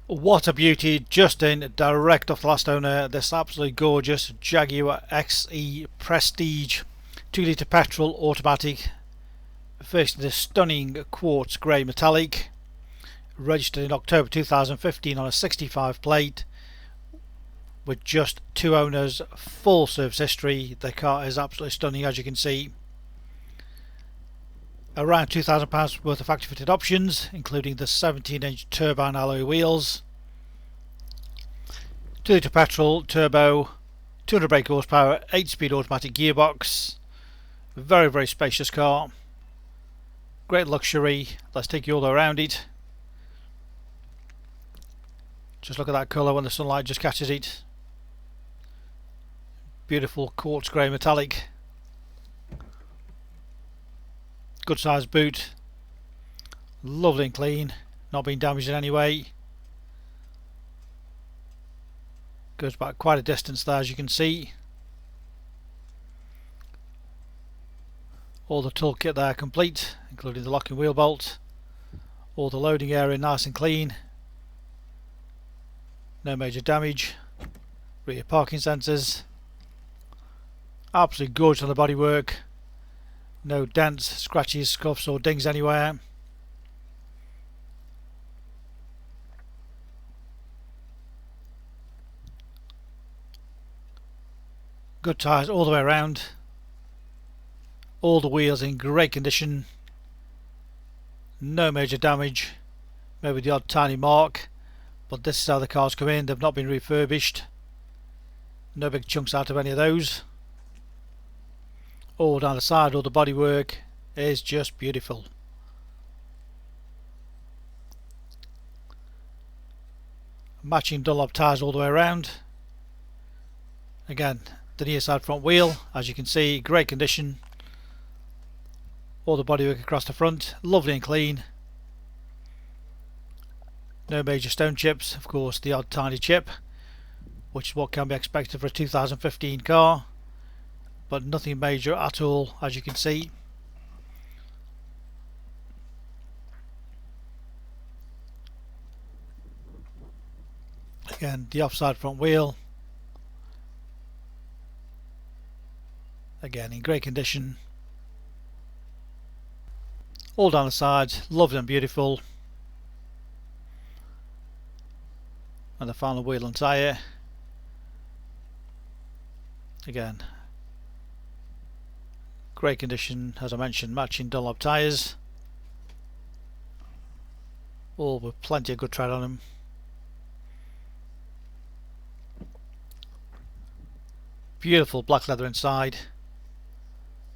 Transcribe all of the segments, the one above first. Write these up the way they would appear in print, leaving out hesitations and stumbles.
What a beauty, just in, direct off the last owner, this absolutely gorgeous Jaguar XE Prestige 2 litre petrol automatic, first in this stunning quartz grey metallic, registered in October 2015 on a 65 plate, with just 2 owners, full service history. The car is absolutely stunning, as you can see. Around £2,000 worth of factory fitted options, including the 17-inch turbine alloy wheels, 2 litre petrol, turbo, 200 brake horsepower, 8-speed automatic gearbox. Very, very spacious car. Great luxury. Let's take you all around it. Just look at that colour when the sunlight just catches it. Beautiful quartz grey metallic. Good sized boot. Lovely and clean. Not been damaged in any way. Goes back quite a distance there, as you can see. All the toolkit there complete, including the locking wheel bolt. All the loading area nice and clean. No major damage. Rear parking sensors. Absolutely gorgeous on the bodywork. No dents, scratches, scuffs or dings anywhere. Good tyres all the way around. All the wheels in great condition. No major damage. Maybe the odd tiny mark, but this is how the cars come in. They've not been refurbished. No big chunks out of any of those. All down the side, all the bodywork is just beautiful. Matching Dunlop tyres all the way around. Again, the near side front wheel, as you can see, great condition. All the bodywork across the front, lovely and clean. No major stone chips, of course the odd tiny chip, which is what can be expected for a 2015 car, but nothing major at all, as you can see. Again, the offside front wheel, again in great condition. All down the sides, lovely and beautiful. And the final wheel and tyre, again great condition, as I mentioned, matching Dunlop tyres, all with plenty of good tread on them. Beautiful black leather inside.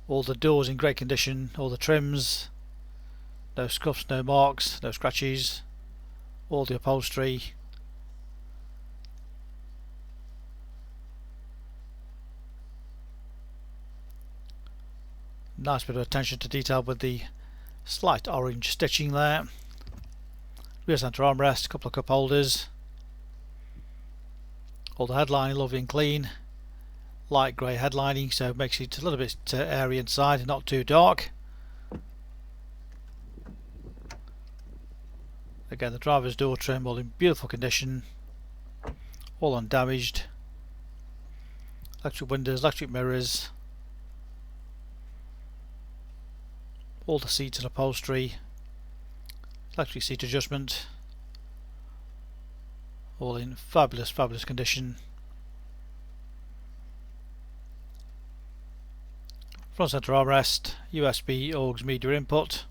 All the doors in great condition, all the trims, no scuffs, no marks, no scratches. All the upholstery. Nice bit of attention to detail with the slight orange stitching there. Rear centre armrest, a couple of cup holders. All the headlining lovely and clean. Light grey headlining, so it makes it a little bit airy inside, not too dark. Again, the driver's door trim all in beautiful condition, all undamaged. Electric windows, electric mirrors. All the seats and upholstery, electric seat adjustment, all in fabulous, fabulous condition. Front centre armrest, USB AUX media input.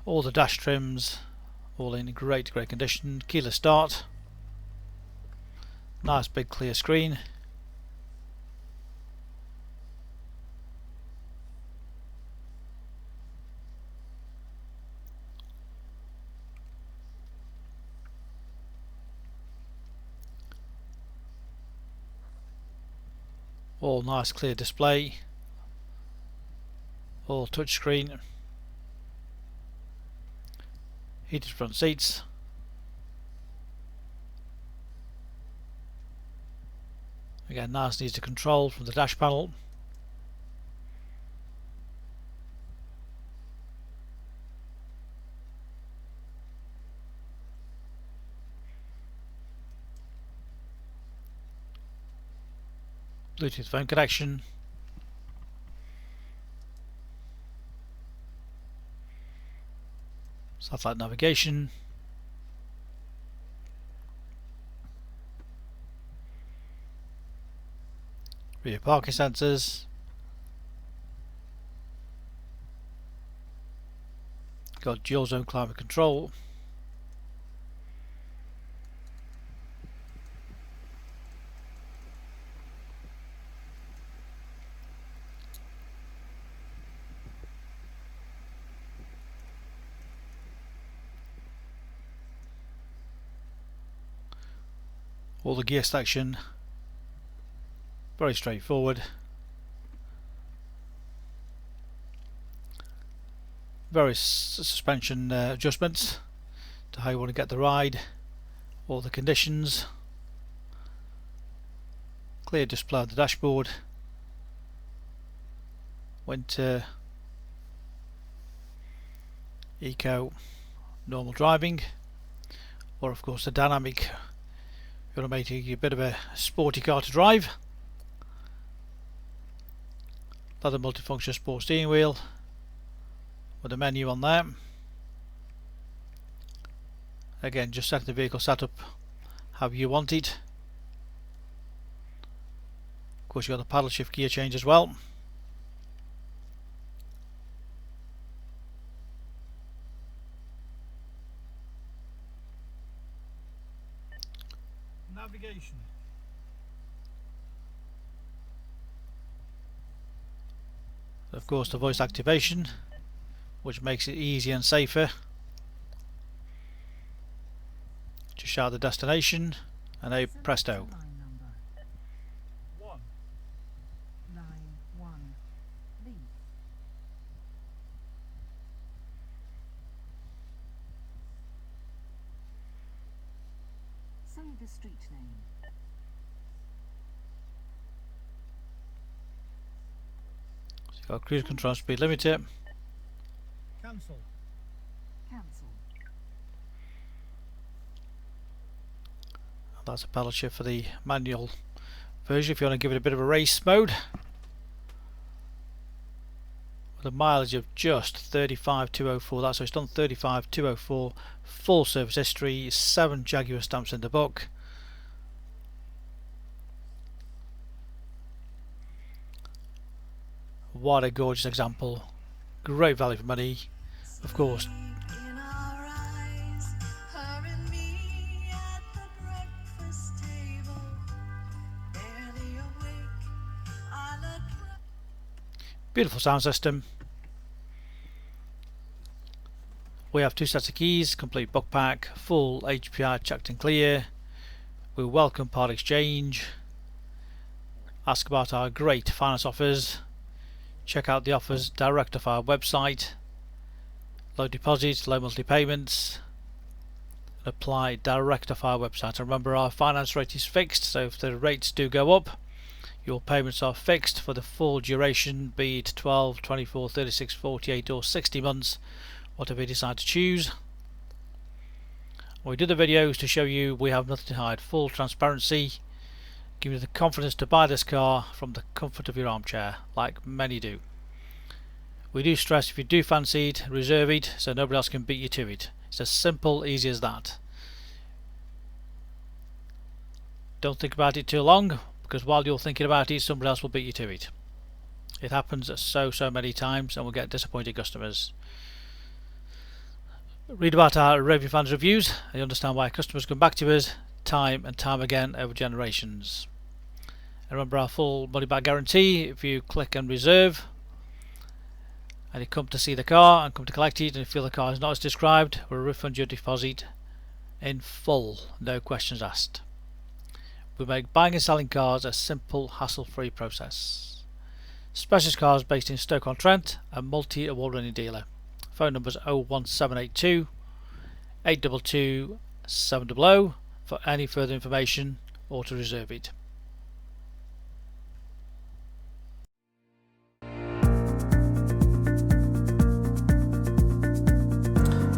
All the dash trims, all in great, great condition. Keyless start. Nice big clear screen. All nice clear display, all touchscreen, heated front seats, again nice and easy to control from the dash panel. Bluetooth phone connection, satellite navigation, rear parking sensors, got dual zone climate control, all the gear selection, very straightforward, various suspension adjustments to how you want to get the ride, all the conditions, clear display on the dashboard, winter, eco, normal driving, or of course the dynamic. You want to make it a bit of a sporty car to drive. Leather multifunction sport steering wheel with a menu on there. Again, just set the vehicle setup how you want it. Of course, you've got the paddle shift gear change as well. Navigation. Of course, the voice activation, which makes it easier and safer. Just shout the destination and a presto. Say the street name. So you've got cruise control, speed limiter. Cancel. Cancel. That's a paddle shift for the manual version if you want to give it a bit of a race mode. With a mileage of just 35,204, that's so it's done 35,204, full service history, 7 Jaguar stamps in the book. What a gorgeous example, great value for money, of course. Beautiful sound system. We have 2 sets of keys, complete book pack, full HPI checked and clear. We welcome part exchange. Ask about our great finance offers. Check out the offers direct off our website. Low deposits, low monthly payments. Apply direct off our website. And remember, our finance rate is fixed, so if the rates do go up, your payments are fixed for the full duration, be it 12, 24, 36, 48 or 60 months, whatever you decide to choose. We do the videos to show you we have nothing to hide, full transparency, give you the confidence to buy this car from the comfort of your armchair, like many do. We do stress if you do fancy it, reserve it so nobody else can beat you to it. It's as simple, easy as that. Don't think about it too long, because while you're thinking about it, somebody else will beat you to it. It happens so many times and we'll get disappointed customers. Read about our review fans reviews and you understand why customers come back to us time and time again over generations. And remember our full money back guarantee. If you click and reserve and you come to see the car and come to collect it and you feel the car is not as described, we'll refund your deposit in full, no questions asked. We make buying and selling cars a simple, hassle-free process. Specialist Cars based in Stoke on Trent, a multi-award-winning dealer. Phone numbers 01782 822 700 for any further information or to reserve it.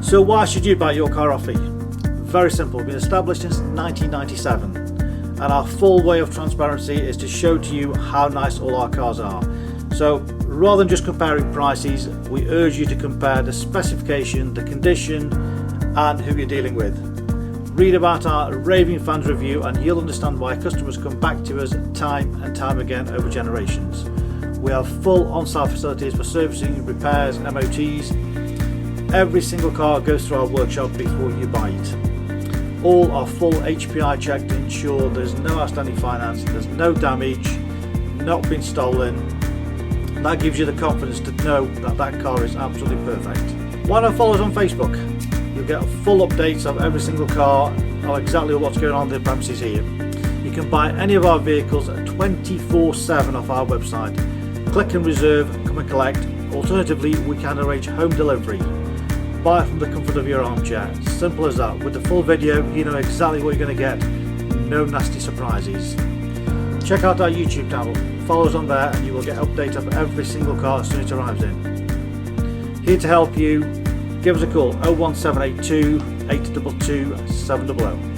So why should you buy your car off me? Very simple. We've been established since 1997. and our full way of transparency is to show to you how nice all our cars are. So rather than just comparing prices, we urge you to compare the specification, the condition and who you're dealing with. Read about our raving fans review and you'll understand why customers come back to us time and time again over generations. We have full on-site facilities for servicing, repairs, MOTs. Every single car goes through our workshop before you buy it. All are full HPI checked to ensure there's no outstanding finance, there's no damage, not been stolen. That gives you the confidence to know that that car is absolutely perfect. Why not follow us on Facebook? You'll get full updates of every single car or exactly what's going on in the premises here. You can buy any of our vehicles 24/7 off our website. Click and reserve, come and collect. Alternatively, we can arrange home delivery. Buy it from the comfort of your armchair. Simple as that. With the full video, you know exactly what you're going to get. No nasty surprises. Check out our YouTube channel. Follow us on there and you will get updates of every single car as soon as it arrives in. Here to help you. Give us a call 01782 822 700.